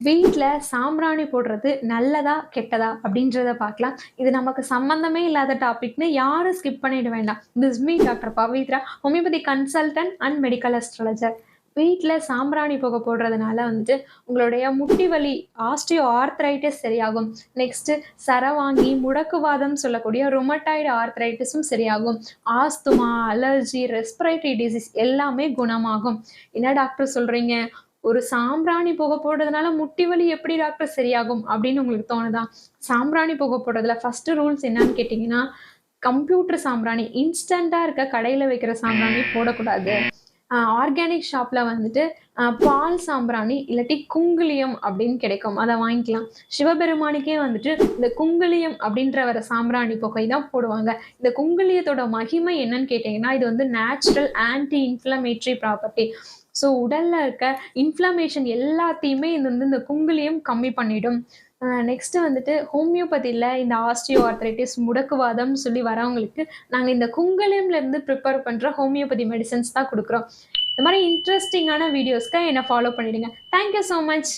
வீட்ல சாம்பிராணி போடுறது நல்லதா? கெட்டதா? அப்படின்றத பார்க்கலாம். இது நமக்கு சம்மந்தமே இல்லாத டாபிக்ன்னு யாரும் ஸ்கிப் பண்ணிட வேண்டாம். This me doctor Pavithra, homeopathy consultant and medical astrologer. வீட்ல சாம்பிராணி புகை போடுறதுனால வந்துட்டு, உங்களுடைய முட்டி வலி, ஆஸ்டியோ ஆர்த்ரைட்டிஸ் சரியாகும். நெக்ஸ்ட்டு சரவாங்கி, முடக்குவாதம் சொல்லக்கூடிய ருமட்டாய்டு ஆர்த்ரைட்டிஸும் சரியாகும். ஆஸ்துமா, அலர்ஜி, ரெஸ்பிரேட்டரி டிசீஸ் எல்லாமே குணமாகும். என்ன டாக்டர் சொல்றீங்க? ஒரு சாம்பிராணி புகை போடுறதுனால முட்டி வலி எப்படி டாக்டர் சரியாகும்? அப்படின்னு உங்களுக்கு தோணுதா? சாம்பிராணி புகை போடுறதுல ஃபர்ஸ்ட் ரூல்ஸ் என்னன்னு கேட்டீங்கன்னா, கம்ப்யூட்டர் சாம்பிராணி, இன்ஸ்டன்ட்டா இருக்க கடையில வைக்கிற சாம்பிராணி போடக்கூடாது. ஆர்கானிக் ஷாப்ல வந்துட்டு பால் சாம்பிராணி இல்லாட்டி குங்குலியம் அப்படின்னு கிடைக்கும். அத வாங்கிக்கலாம். சிவபெருமானுக்கே வந்துட்டு இந்த குங்குலியம் அப்படின்ற வர சாம்பிராணி புகை தான் போடுவாங்க. இந்த குங்குலியத்தோட மகிமை என்னன்னு கேட்டீங்கன்னா, இது வந்து natural anti inflammatory property. So உடல்ல இருக்க இன்ஃப்ளமேஷன் எல்லாத்தையுமே இது வந்து இந்த குங்குலியம் கம்மி பண்ணிடும். நெக்ஸ்ட்டு வந்துட்டு ஹோமியோபதியில இந்த ஆஸ்டியோ ஆர்த்ரைட்டிஸ், முடக்குவாதம்னு சொல்லி வரவங்களுக்கு, நாங்க இந்த குங்குலியம்லேருந்து ப்ரிப்பேர் பண்ற ஹோமியோபதி மெடிசின்ஸ் தான் குடுக்குறோம். இந்த மாரி இன்ட்ரஸ்டிங்கான வீடியோஸ்க்கு என்ன ஃபாலோ பண்ணிடுங்க. Thank you so much.